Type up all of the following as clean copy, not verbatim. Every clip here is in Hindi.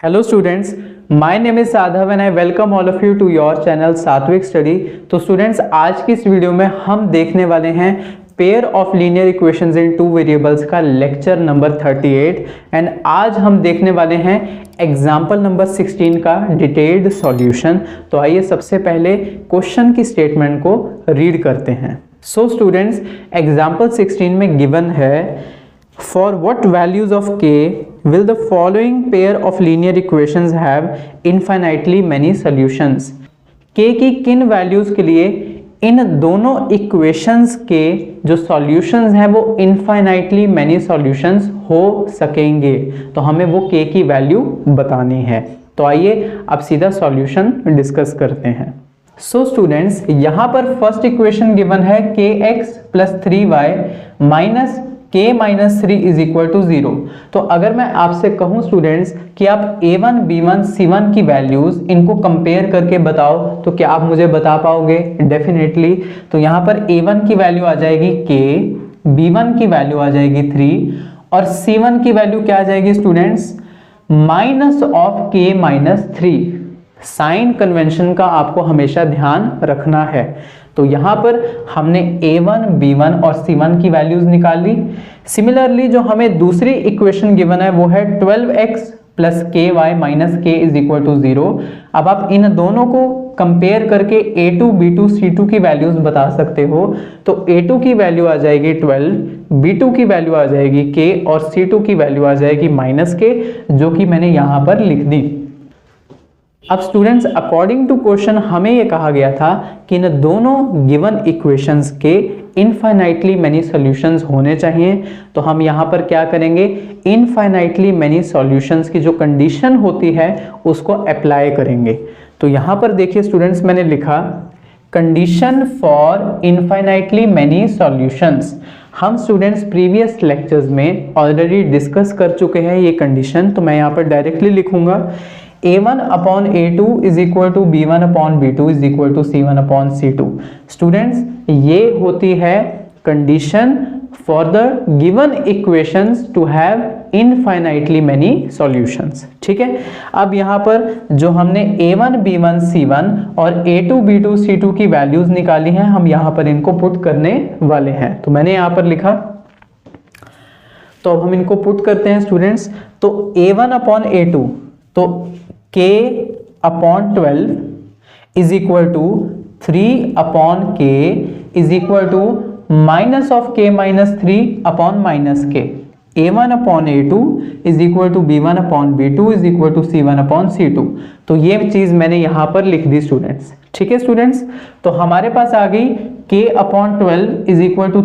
Hello students, my name is Sadhav and I welcome all of you to your channel Satvik study. तो स्टूडेंट्स, आज की इस वीडियो में हम देखने वाले हैं pair of linear equations in two variables का लेक्चर नंबर 38 एंड आज हम देखने वाले हैं एग्जाम्पल नंबर 16 का डिटेल्ड सॉल्यूशन। तो आइए सबसे पहले क्वेश्चन की स्टेटमेंट को रीड करते हैं। सो स्टूडेंट्स, एग्जाम्पल 16 में गिवन है for what values of k will the following pair of linear equations have infinitely many solutions। k की किन वैल्यूज के लिए इन दोनों इक्वेशंस के जो सॉल्यूशंस हैं वो इनफाइनाइटली मैनी सॉल्यूशंस हो सकेंगे। तो हमें वो k की वैल्यू बतानी है। तो आइए अब सीधा सॉल्यूशन डिस्कस करते हैं। सो स्टूडेंट्स, यहाँ पर फर्स्ट इक्वेशन गिवन है kx + 3y माइनस k - 3 = 0। तो अगर मैं आपसे कहूं स्टूडेंट्स कि आप a1, b1, c1 की वैल्यूज इनको कंपेयर करके बताओ, तो क्या आप मुझे बता पाओगे? डेफिनेटली। तो यहाँ पर a1 की वैल्यू आ जाएगी k, b1 की वैल्यू आ जाएगी 3 और c1 की वैल्यू क्या आ जाएगी स्टूडेंट्स? -(k - 3)। साइन कन्वेंशन का आपको हमेशा ध्यान रखना है। तो यहां पर हमने a1, b1 और c1 की वैल्यूज निकाल ली। सिमिलरली जो हमें दूसरी इक्वेशन गिवन है वो है 12x + ky - k = 0। अब आप इन दोनों को कंपेयर करके a2, b2, c2 की वैल्यूज बता सकते हो। तो a2 की वैल्यू आ जाएगी 12, b2 की वैल्यू आ जाएगी k और c2 की वैल्यू आ जाएगी -k, जो कि मैंने यहां पर लिख दी। अब स्टूडेंट्स, अकॉर्डिंग टू क्वेश्चन हमें यह कहा गया था कि इन दोनों गिवन इक्वेशंस के इनफाइनाइटली मैनी सॉल्यूशंस होने चाहिए। तो हम यहाँ पर क्या करेंगे? इनफाइनाइटली मैनी सॉल्यूशंस की जो कंडीशन होती है उसको अप्लाई करेंगे। तो यहाँ पर देखिए स्टूडेंट्स, मैंने लिखा condition for infinitely many solutions. हम स्टूडेंट्स प्रीवियस लेक्चर्स में ऑलरेडी डिस्कस कर चुके हैं ये कंडीशन। तो मैं यहाँ पर डायरेक्टली लिखूंगा a1/a2 = b1/b2 = c1/c2। स्टूडेंट्स, ये होती है condition for the given equations to have infinitely many solutions. ठीक है। अब यहाँ पर जो हमने a1, b1, c1 और a2, b2, c2 की वैल्यूज निकाली हैं, हम यहाँ पर इनको पुट करने वाले हैं। तो मैंने यहाँ पर लिखा, तो अब हम इनको पुट करते हैं स्टूडेंट्स। तो a1/a2, तो k/12 = 3/k = -(k - 3)/-k। a1/a2 = b1/b2 = c1/c2। तो ये चीज मैंने यहां पर लिख दी स्टूडेंट्स। ठीक है स्टूडेंट्स, तो हमारे पास आ गई k/12 =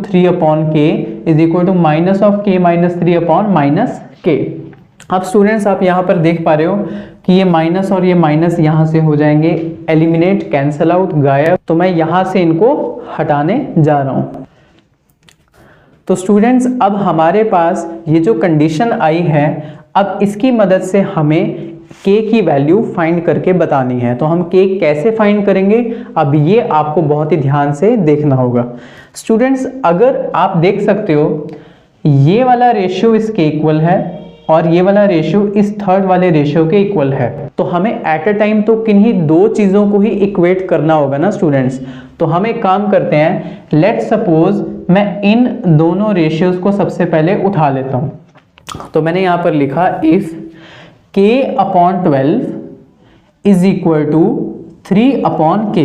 3/k -(k - 3)/-k। अब स्टूडेंट्स, आप यहाँ पर देख पा रहे हो कि ये माइनस और ये माइनस यहाँ से हो जाएंगे एलिमिनेट, कैंसल आउट, गायब। तो मैं यहाँ से इनको हटाने जा रहा हूँ। तो स्टूडेंट्स, अब हमारे पास ये जो कंडीशन आई है, अब इसकी मदद से हमें k की वैल्यू फाइंड करके बतानी है। तो हम k कैसे फाइंड करेंगे, अब ये आपको बहुत ही ध्यान से देखना होगा। स्टूडेंट्स, अगर आप देख सकते हो ये वाला रेशियो इसके इक्वल है और ये वाला रेशियो इस थर्ड वाले रेशियो के इक्वल है, तो हमें एट अ टाइम तो किन्हीं दो चीजों को ही इक्वेट करना होगा ना स्टूडेंट्स। तो हम एक काम करते हैं, लेट्स सपोज मैं इन दोनों रेशियोज को सबसे पहले उठा लेता हूं। तो मैंने यहां पर लिखा इफ k/12 = 3/k।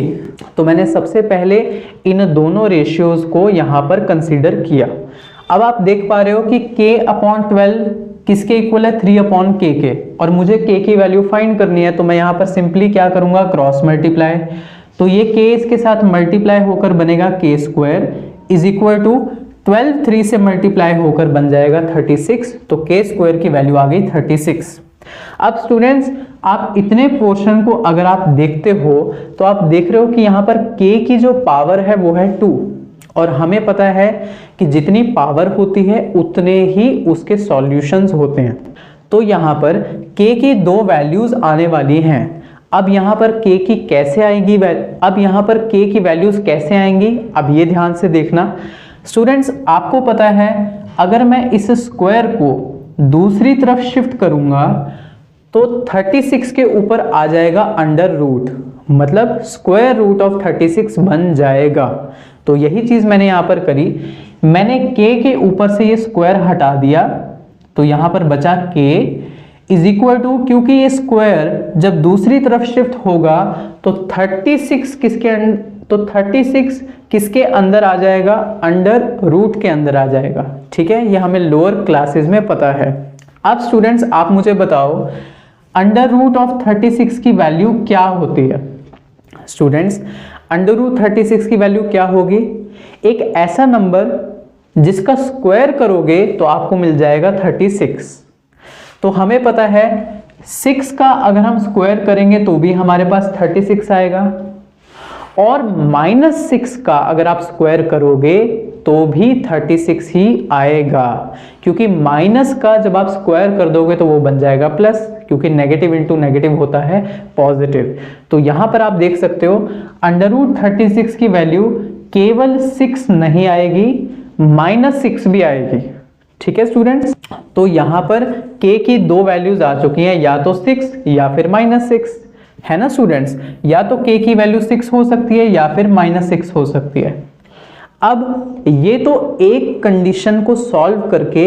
तो मैंने सबसे पहले इन दोनों रेशियोज को यहां पर कंसीडर किया। अब आप देख पा रहे हो कि k/12 किसके इक्वल है? 3/k के, और मुझे k की वैल्यू फाइंड करनी है। तो मैं यहाँ पर सिंपली क्या करूंगा? Cross multiply. तो ये k इसके साथ मल्टीप्लाई होकर बनेगा k² = 12 3 से मल्टीप्लाई होकर बन जाएगा 36। तो k² की वैल्यू आ गई 36। अब स्टूडेंट्स, आप इतने पोर्शन को अगर आप देखते हो तो आप देख रहे हो कि यहाँ पर k की जो पावर है वो है 2, और हमें पता है कि जितनी पावर होती है उतने ही उसके सॉल्यूशंस होते हैं। तो यहाँ पर k की दो वैल्यूज आने वाली हैं। अब यहाँ पर k की कैसे आएगी अब यहाँ पर k की वैल्यूज कैसे आएंगी, अब ये ध्यान से देखना स्टूडेंट्स। आपको पता है अगर मैं इस स्क्वायर को दूसरी तरफ शिफ्ट करूंगा तो 36 के ऊपर आ जाएगा अंडर रूट, मतलब स्क्वायर रूट ऑफ 36 बन जाएगा। तो यही चीज मैंने यहां पर करी, मैंने k के ऊपर से ये स्क्वायर हटा दिया, तो यहां पर बचा k इज इक्वल टू, क्योंकि ये स्क्वायर जब दूसरी तरफ शिफ्ट होगा तो 36 किसके अंदर आ जाएगा, अंडर रूट के अंदर आ जाएगा। ठीक है, ये हमें लोअर क्लासेस में पता है। अब स्टूडेंट्स आप मुझे बताओ अंडर रूट ऑफ 36 की वैल्यू क्या होती है। स्टूडेंट्स अंडर रूट 36 की वैल्यू क्या होगी, एक ऐसा नंबर जिसका स्क्वायर करोगे तो आपको मिल जाएगा 36। तो हमें पता है 6 का अगर हम स्क्वायर करेंगे तो भी हमारे पास 36 आएगा, और -6 का अगर आप स्क्वायर करोगे तो भी 36 ही आएगा, क्योंकि माइनस का जब आप स्क्वायर कर दोगे तो वो बन जाएगा प्लस, क्योंकि नेगेटिव इंटू नेगेटिव होता है पॉजिटिव। तो यहां पर आप देख सकते हो अंडर रूट 36 की वैल्यू केवल 6 नहीं आएगी, -6 भी आएगी। ठीक है स्टूडेंट्स, तो यहां पर k की दो वैल्यूज आ चुकी हैं, या तो 6 या फिर -6, है ना स्टूडेंट्स। या तो k की वैल्यू 6 हो सकती है या फिर -6 हो सकती है। अब ये तो एक कंडीशन को सॉल्व करके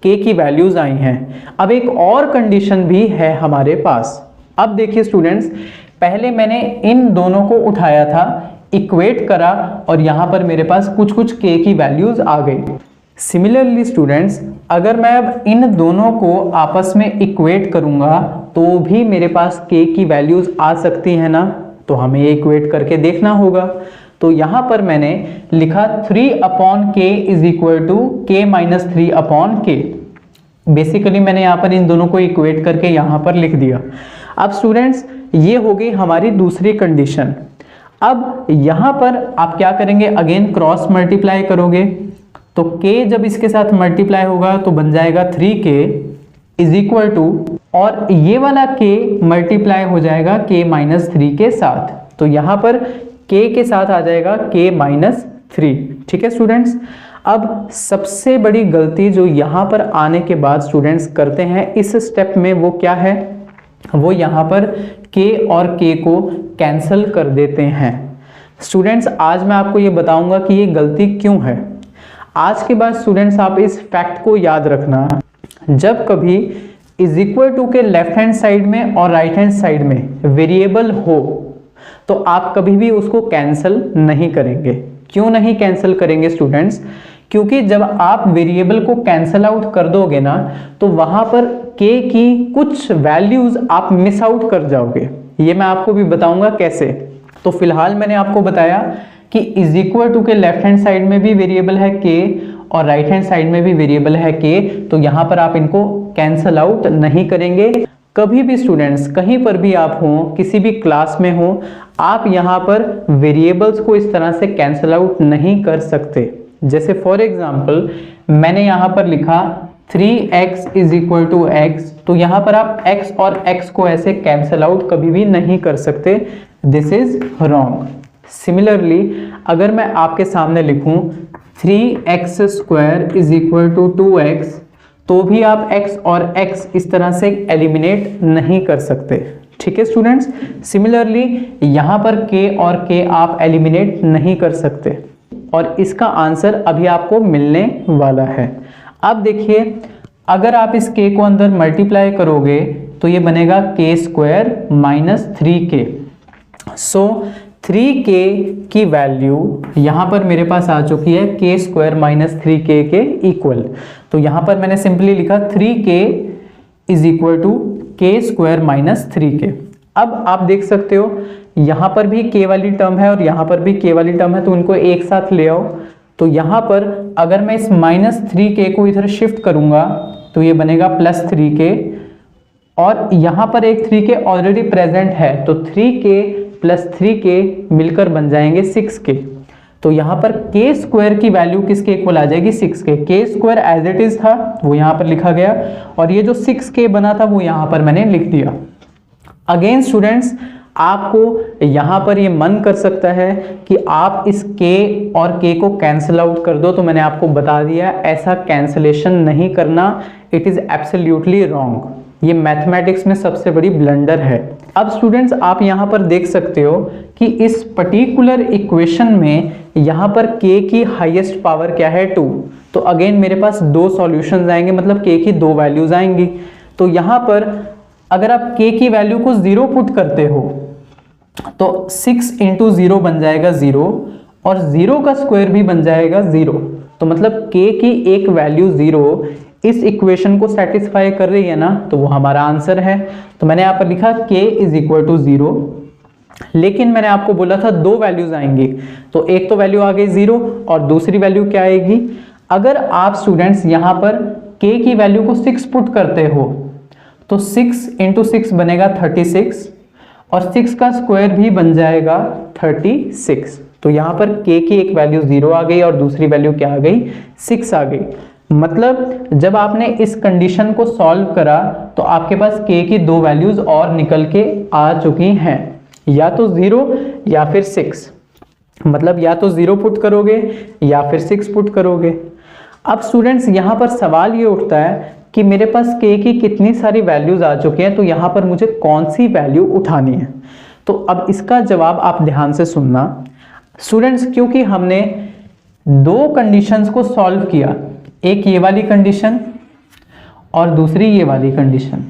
k की वैल्यूज आई हैं, अब एक और कंडीशन भी है हमारे पास। अब देखिए स्टूडेंट्स, पहले मैंने इन दोनों को उठाया था, इक्वेट करा, और यहां पर मेरे पास कुछ कुछ k की वैल्यूज आ गई। सिमिलरली स्टूडेंट्स, अगर मैं अब इन दोनों को आपस में इक्वेट करूंगा तो भी मेरे पास k की वैल्यूज आ सकती है ना, तो हमें इक्वेट करके देखना होगा। तो यहां पर मैंने लिखा 3/k is equal to k minus 3/k। Basically मैंने यहां पर इन दोनों को इक्वेट करके यहां पर लिख दिया। अब स्टूडेंट्स ये हो गई हमारी दूसरी कंडीशन। अब यहां पर आप क्या करेंगे, अगेन क्रॉस मल्टीप्लाई करोगे, तो k जब इसके साथ मल्टीप्लाई होगा तो बन जाएगा 3k इज इक्वल टू, और ये वाला k मल्टीप्लाई हो जाएगा k माइनस 3 के साथ, तो यहां पर k के साथ आ जाएगा k माइनस 3। ठीक है स्टूडेंट्स, अब सबसे बड़ी गलती जो यहां पर आने के बाद स्टूडेंट्स करते हैं इस स्टेप में, वो क्या है, वो यहां पर k और k को कैंसल कर देते हैं। स्टूडेंट्स आज मैं आपको ये बताऊंगा कि ये गलती क्यों है। आज के बाद स्टूडेंट्स आप इस फैक्ट को याद रखना, जब कभी इज इक्वल टू के लेफ्ट हैंड साइड में और राइट हैंड साइड में वेरिएबल हो तो आप कभी भी उसको कैंसिल नहीं करेंगे। क्यों नहीं कैंसिल करेंगे स्टूडेंट्स, क्योंकि जब आप वेरिएबल को कैंसिल आउट कर दोगे ना तो वहां पर k की कुछ वैल्यूज आप मिस आउट कर जाओगे। ये मैं आपको भी बताऊंगा कैसे। तो फिलहाल मैंने आपको बताया कि इज इक्वल टू के लेफ्ट हैंड साइड में भी वेरिएबल है k और राइट हैंड साइड में भी वेरिएबल है k, तो यहां पर आप इनको कैंसिल आउट नहीं करेंगे। कभी भी स्टूडेंट्स कहीं पर भी आप हो, किसी भी क्लास में हो, आप यहां पर वेरिएबल्स को इस तरह से कैंसिल आउट नहीं कर सकते। जैसे फॉर एग्जांपल मैंने यहां पर लिखा 3x is equal to x, तो यहां पर आप x और x को ऐसे कैंसिल आउट कभी भी नहीं कर सकते, दिस इज रॉन्ग। सिमिलरली अगर मैं आपके सामने लिखूं 3x square is equal to 2x, तो भी आप x और x इस तरह से एलिमिनेट नहीं कर सकते। ठीक है स्टूडेंट्स, सिमिलरली यहां पर k और k आप एलिमिनेट नहीं कर सकते, और इसका आंसर अभी आपको मिलने वाला है। अब देखिए अगर आप इस k को अंदर मल्टीप्लाई करोगे तो ये बनेगा k स्क्वायर माइनस 3k। सो 3k की वैल्यू यहां पर मेरे पास आ चुकी है k स्क्वायर माइनस 3k के इक्वल। तो यहां पर मैंने सिंपली लिखा 3k is equal to k square minus 3k। अब आप देख सकते हो यहां पर भी k वाली टर्म है और यहां पर भी k वाली टर्म है, तो उनको एक साथ ले आओ। तो यहां पर अगर मैं इस माइनस 3k को इधर शिफ्ट करूंगा तो ये बनेगा प्लस 3k, और यहां पर एक 3k ऑलरेडी प्रेजेंट है, तो 3k प्लस 3k मिलकर बन जाएंगे 6k। तो यहां पर k स्क्वायर की वैल्यू किसके इक्वल आ जाएगी, 6k। k square as it is था वो यहां पर लिखा गया, और ये जो 6k बना था वो यहां पर मैंने लिख दिया। अगेन स्टूडेंट्स आपको यहां पर ये मन कर सकता है कि आप इस k और k को कैंसिल आउट कर दो, तो मैंने आपको बता दिया ऐसा कैंसिलेशन नहीं करना, इट इज एब्सोल्युटली रॉन्ग। ये मैथमेटिक्स में सबसे बड़ी ब्लंडर है। अब स्टूडेंट्स आप यहाँ पर देख सकते हो कि इस पर्टिकुलर इक्वेशन में यहाँ पर k की हाईएस्ट पावर क्या है 2। तो अगेन मेरे पास दो सॉल्यूशंस आएंगे, मतलब k की दो वैल्यूज आएंगी। तो यहाँ पर अगर आप k की वैल्यू को 0 पुट करते हो तो 6 × 0 बन जाएगा 0 और 0 का स्क्वायर भी बन जाएगा 0। तो मतलब k की एक वैल्यू 0 इस इक्वेशन को सेटिस्फाई कर रही है ना, तो वो हमारा आंसर है। तो मैंने यहाँ पर लिखा k = 0, लेकिन मैंने आपको बोला था दो वैल्यूज आएंगी, तो एक तो वैल्यू आ गई 0 और दूसरी वैल्यू क्या आएगी। अगर आप स्टूडेंट्स यहाँ पर k की वैल्यू को 6 पुट करते हो तो 6 × 6 बनेगा 36 और 6 का स्क्वायर भी बन जाएगा 36। तो यहाँ पर k की एक वैल्यू 0 आ गई और दूसरी वैल्यू क्या आ गई 6 आ गई। मतलब जब आपने इस कंडीशन को सॉल्व करा तो आपके पास k की दो वैल्यूज और निकल के आ चुकी हैं, या तो 0 या फिर 6। मतलब या तो 0 पुट करोगे या फिर 6 पुट करोगे। अब स्टूडेंट्स यहाँ पर सवाल ये उठता है कि मेरे पास k की कितनी सारी वैल्यूज आ चुकी हैं, तो यहाँ पर मुझे कौन सी वैल्यू उठानी है। तो अब इसका जवाब आप ध्यान से सुनना स्टूडेंट्स, क्योंकि हमने दो कंडीशंस को सॉल्व किया, एक ये वाली कंडीशन और दूसरी ये वाली कंडीशन।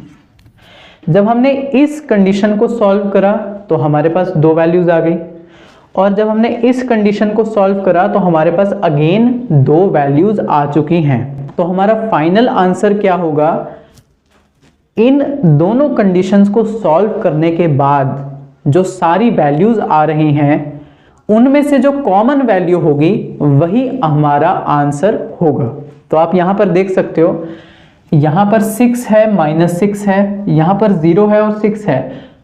जब हमने इस कंडीशन को सॉल्व करा तो हमारे पास दो वैल्यूज आ गई, और जब हमने इस कंडीशन को सॉल्व करा तो हमारे पास अगेन दो वैल्यूज आ चुकी हैं। तो हमारा फाइनल आंसर क्या होगा, इन दोनों कंडीशंस को सॉल्व करने के बाद जो सारी वैल्यूज आ रही हैं उनमें से जो कॉमन वैल्यू होगी वही हमारा आंसर होगा। तो आप यहां पर देख सकते हो, यहां पर 6 है, -6 है, यहां पर 0 है और 6 है।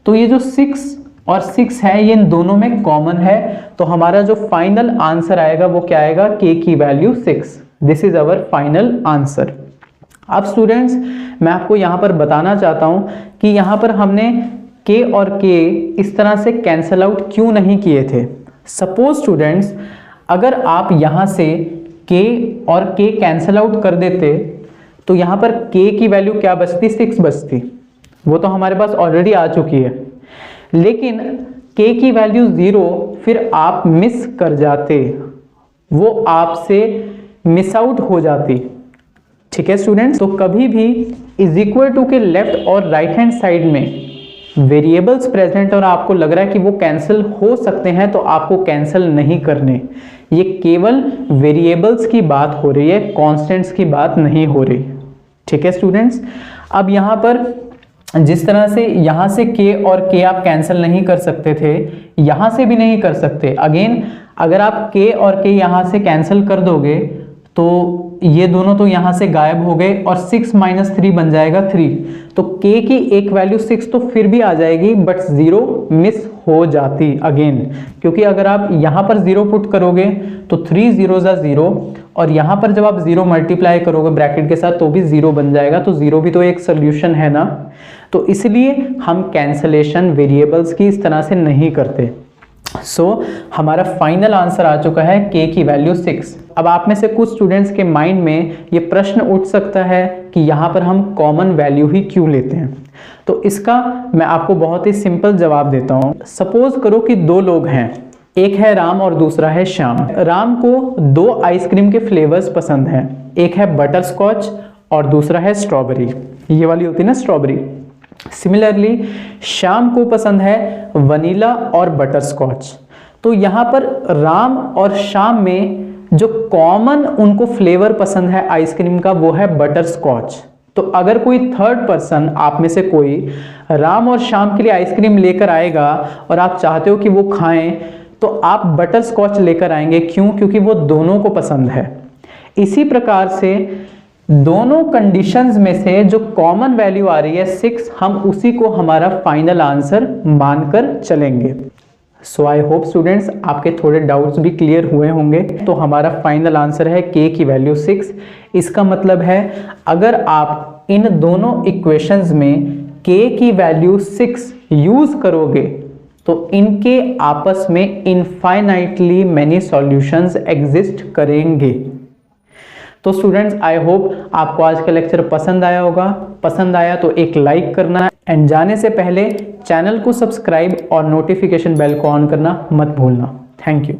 तो ये जो 6 और 6 है ये इन दोनों में कॉमन है। तो हमारा जो फाइनल आंसर आएगा वो क्या आएगा, k की value 6। This is our final answer. अब स्टूडेंट्स मैं आपको यहां पर बताना चाहता हूं कि यहां पर हमने k और k इस तरह से कैंसल आउट क्यों नहीं किए थे। सपोज स्टूडेंट्स अगर आप यहां से k और k कैंसल आउट कर देते तो यहां पर k की वैल्यू क्या बचती, 6 बचती। वो तो हमारे पास ऑलरेडी आ चुकी है, लेकिन k की वैल्यू 0 फिर आप मिस कर जाते, वो आपसे मिस आउट हो जाती। ठीक है स्टूडेंट्स, तो कभी भी इज इक्वल टू के लेफ्ट और राइट हैंड साइड में वेरिएबल्स प्रेजेंट और आपको लग रहा है कि वो कैंसिल हो सकते हैं तो आपको कैंसिल नहीं करने। ये केवल वेरिएबल्स की बात हो रही है, कांस्टेंट्स की बात नहीं हो रही। ठीक है स्टूडेंट्स, अब यहाँ पर जिस तरह से यहाँ से k और k आप कैंसिल नहीं कर सकते थे, यहाँ से भी नहीं कर सकते। अगेन अगर आप k और k यहाँ से कैंसिल कर दोगे तो ये दोनों तो यहाँ से गायब हो गए और 6 - 3 बन जाएगा 3। तो k की एक वैल्यू 6 तो फिर भी आ जाएगी, बट 0 मिस हो जाती अगेन, क्योंकि अगर आप यहाँ पर 0 पुट करोगे तो 3 0 = 0 और यहाँ पर जब आप 0 मल्टीप्लाई करोगे ब्रैकेट के साथ तो भी 0 बन जाएगा। तो 0 भी तो एक सोल्यूशन है ना। तो इसलिए हम कैंसलेशन वेरिएबल्स की इस तरह से नहीं करते। हमारा फाइनल आंसर आ चुका है k की वैल्यू 6। अब आप में से कुछ स्टूडेंट्स के माइंड में ये प्रश्न उठ सकता है कि यहाँ पर हम कॉमन वैल्यू ही क्यों लेते हैं। तो इसका मैं आपको बहुत ही सिंपल जवाब देता हूँ। सपोज करो कि दो लोग हैं, एक है राम और दूसरा है श्याम। राम को दो आइसक्रीम के फ्लेवर्स पसंद हैं, एक है बटर स्कॉच और दूसरा है स्ट्रॉबेरी। ये वाली होती है ना स्ट्रॉबेरी। सिमिलरली श्याम को पसंद है वनीला और बटर स्कॉच। तो यहाँ पर राम और श्याम में जो कॉमन उनको फ्लेवर पसंद है आइसक्रीम का वो है बटर स्कॉच। तो अगर कोई थर्ड पर्सन आप में से कोई राम और श्याम के लिए आइसक्रीम लेकर आएगा और आप चाहते हो कि वो खाएं, तो आप बटर स्कॉच लेकर आएंगे। क्यों? क्योंकि वो दोनों को पसंद है। इसी प्रकार से दोनों कंडीशंस में से जो कॉमन वैल्यू आ रही है 6, हम उसी को हमारा फाइनल आंसर मानकर चलेंगे। सो आई होप स्टूडेंट्स आपके थोड़े डाउट्स भी क्लियर हुए होंगे। तो हमारा फाइनल आंसर है k की वैल्यू 6। इसका मतलब है अगर आप इन दोनों इक्वेशंस में k की वैल्यू 6 यूज करोगे तो इनके आपस में इनफाइनाइटली मैनी सॉल्यूशंस एग्जिस्ट करेंगे। तो स्टूडेंट्स आई होप आपको आज का लेक्चर पसंद आया होगा। पसंद आया तो एक लाइक करना एंड जाने से पहले चैनल को सब्सक्राइब और नोटिफिकेशन बेल को ऑन करना मत भूलना। Thank you.